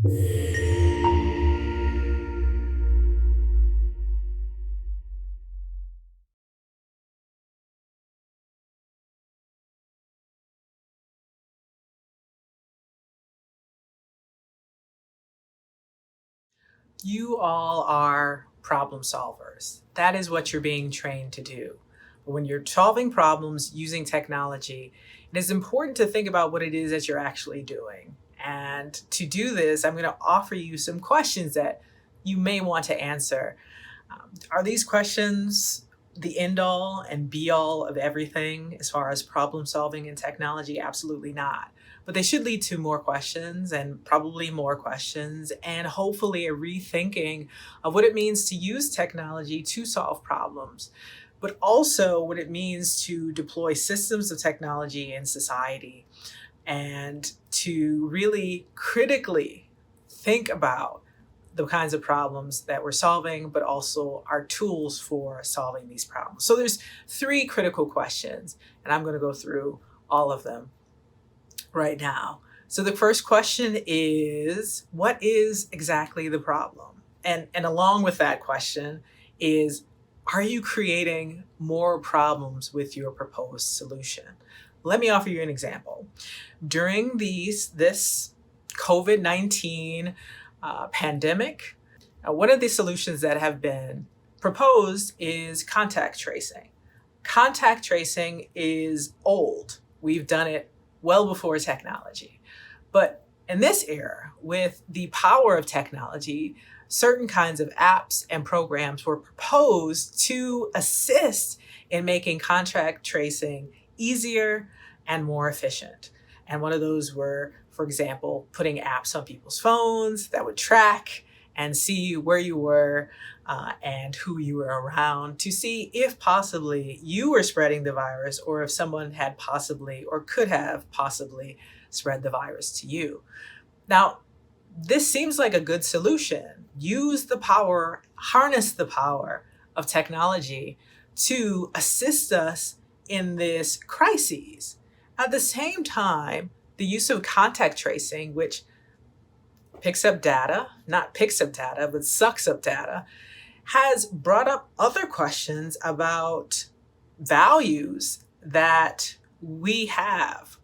You all are problem solvers. That is what you're being trained to do. But when you're solving problems using technology, it is important to think about what it is that you're actually doing. And to do this, I'm going to offer you some questions that you may want to answer. Are these questions the end all and be all of everything as far as problem solving in technology? Absolutely not. But they should lead to more questions and probably more questions, and hopefully a rethinking of what it means to use technology to solve problems, but also what it means to deploy systems of technology in society and to really critically think about the kinds of problems that we're solving, but also our tools for solving these problems. So there's three critical questions, and I'm going to go through all of them right now. So the first question is, what is exactly the problem? And along with that question is, are you creating more problems with your proposed solution? Let me offer you an example. During this COVID-19 pandemic, one of the solutions that have been proposed is contact tracing. Contact tracing is old. We've done it well before technology. But in this era, with the power of technology, certain kinds of apps and programs were proposed to assist in making contact tracing easier and more efficient. And one of those were, for example, putting apps on people's phones that would track and see where you were and who you were around, to see if possibly you were spreading the virus, or if someone had possibly or could have possibly spread the virus to you. Now, this seems like a good solution. Use the power, harness the power of technology to assist us in this crisis. At the same time, the use of contact tracing, which picks up data, not picks up data, but sucks up data, has brought up other questions about values that we have.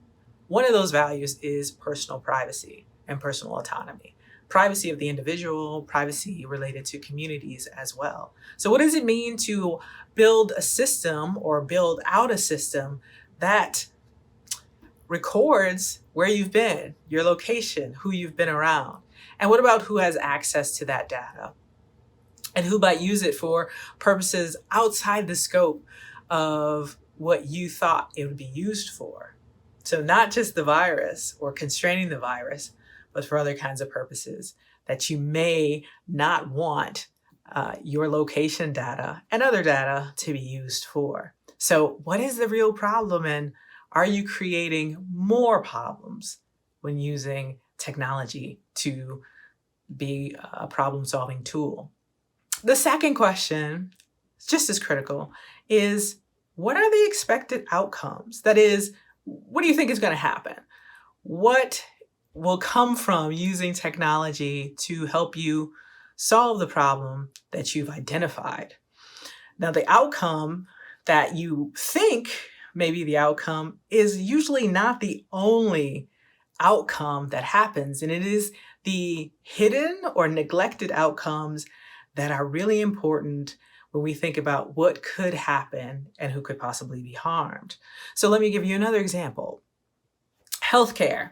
One of those values is personal privacy and personal autonomy. Privacy of the individual, privacy related to communities as well. So what does it mean to build a system or build out a system that records where you've been, your location, who you've been around? And what about who has access to that data? And who might use it for purposes outside the scope of what you thought it would be used for? So not just the virus or constraining the virus, but for other kinds of purposes that you may not want your location data and other data to be used for. So what is the real problem, and are you creating more problems when using technology to be a problem-solving tool? The second question, just as critical, is what are the expected outcomes? That is, what do you think is going to happen? What will come from using technology to help you solve the problem that you've identified? Now, the outcome that you think may be the outcome is usually not the only outcome that happens, and it is the hidden or neglected outcomes that are really important when we think about what could happen and who could possibly be harmed. So let me give you another example. Healthcare.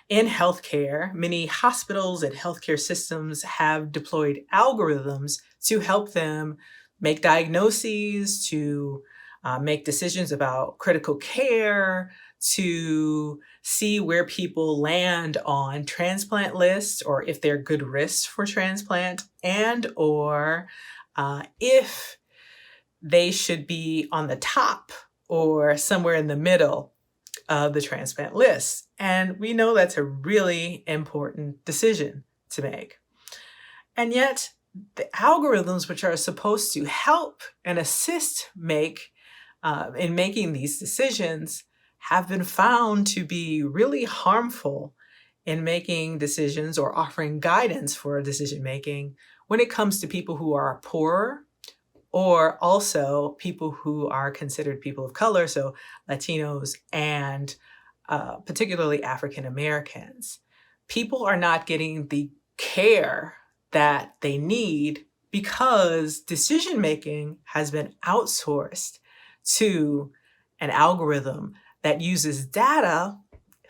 In healthcare, many hospitals and healthcare systems have deployed algorithms to help them make diagnoses, to make decisions about critical care, to see where people land on transplant lists, or if they're good risks for transplant, and or if they should be on the top or somewhere in the middle of the transplant list. And we know that's a really important decision to make. And yet, the algorithms which are supposed to help and assist in making these decisions have been found to be really harmful in making decisions or offering guidance for decision making when it comes to people who are poorer or also people who are considered people of color, so Latinos and particularly African Americans. People are not getting the care that they need because decision making has been outsourced to an algorithm that uses data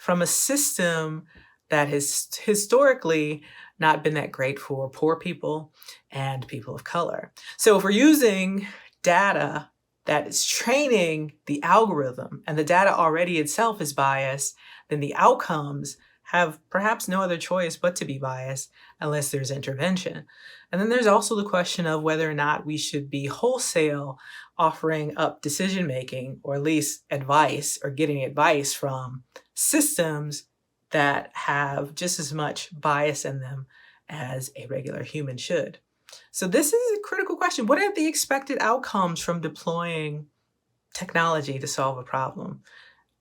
from a system that has historically not been that great for poor people and people of color. So if we're using data that is training the algorithm and the data already itself is biased, then the outcomes have perhaps no other choice but to be biased unless there's intervention. And then there's also the question of whether or not we should be wholesale offering up decision making, or at least advice or getting advice from systems that have just as much bias in them as a regular human should. So this is a critical question. What are the expected outcomes from deploying technology to solve a problem?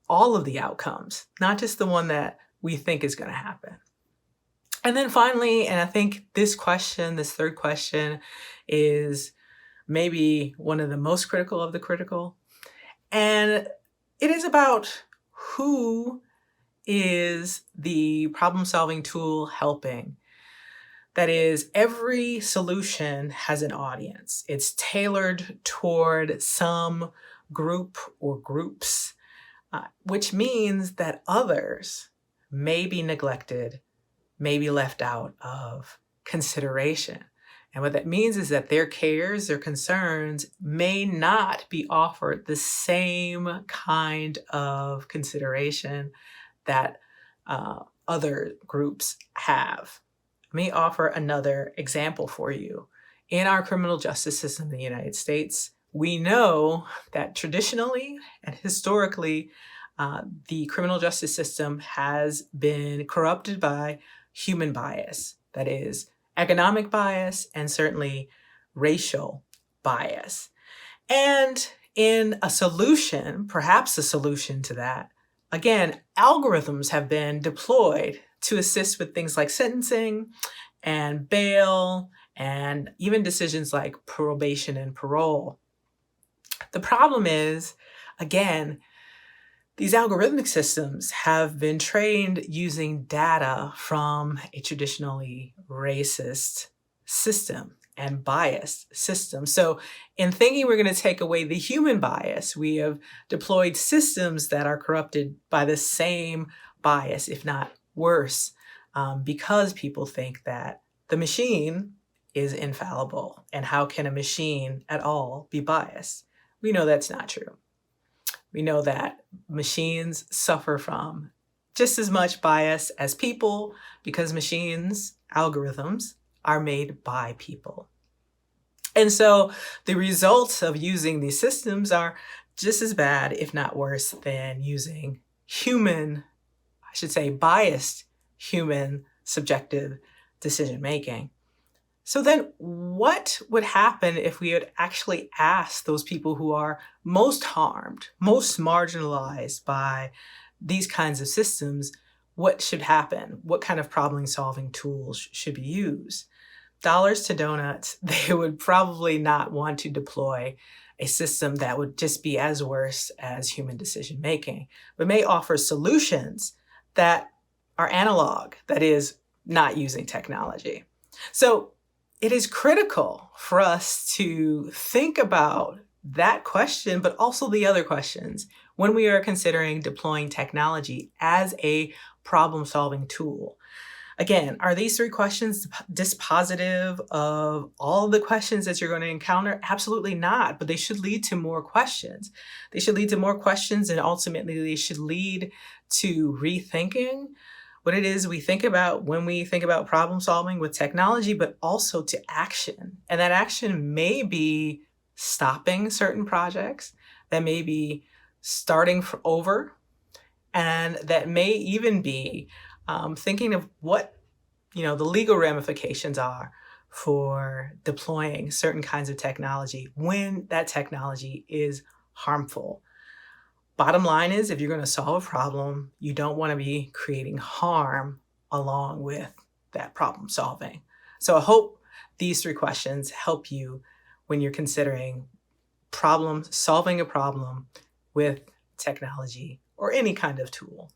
All of the outcomes, not just the one that we think is going to happen. And then finally, and I think this third question, is maybe one of the most critical of the critical. And it is about who is the problem-solving tool helping. That is, every solution has an audience. It's tailored toward some group or groups, which means that others may be neglected, may be left out of consideration. And what that means is that their cares, their concerns may not be offered the same kind of consideration that other groups have. Let me offer another example for you. In our criminal justice system in the United States, we know that traditionally and historically, the criminal justice system has been corrupted by human bias, that is, economic bias and certainly racial bias. And in a solution, perhaps a solution to that, again, algorithms have been deployed to assist with things like sentencing and bail and even decisions like probation and parole. The problem is, again, these algorithmic systems have been trained using data from a traditionally racist system and biased system. So in thinking we're going to take away the human bias, we have deployed systems that are corrupted by the same bias, if not worse, because people think that the machine is infallible. And how can a machine at all be biased? We know that's not true. We know that machines suffer from just as much bias as people because machines, algorithms, are made by people. And so the results of using these systems are just as bad, if not worse, than using biased human subjective decision making. So then what would happen if we had actually asked those people who are most harmed, most marginalized by these kinds of systems, what should happen? What kind of problem-solving tools should be used? Dollars to donuts, they would probably not want to deploy a system that would just be as worse as human decision making, but may offer solutions that are analog, that is, not using technology. So it is critical for us to think about that question, but also the other questions when we are considering deploying technology as a problem-solving tool. Again, are these three questions dispositive of all the questions that you're going to encounter? Absolutely not, but they should lead to more questions. They should lead to more questions, and ultimately they should lead to rethinking what it is we think about when we think about problem solving with technology, but also to action. And that action may be stopping certain projects, that may be starting over, and that may even be thinking of what the legal ramifications are for deploying certain kinds of technology when that technology is harmful. Bottom line is, if you're going to solve a problem, you don't want to be creating harm along with that problem solving. So I hope these 3 questions help you when you're considering solving a problem with technology or any kind of tool.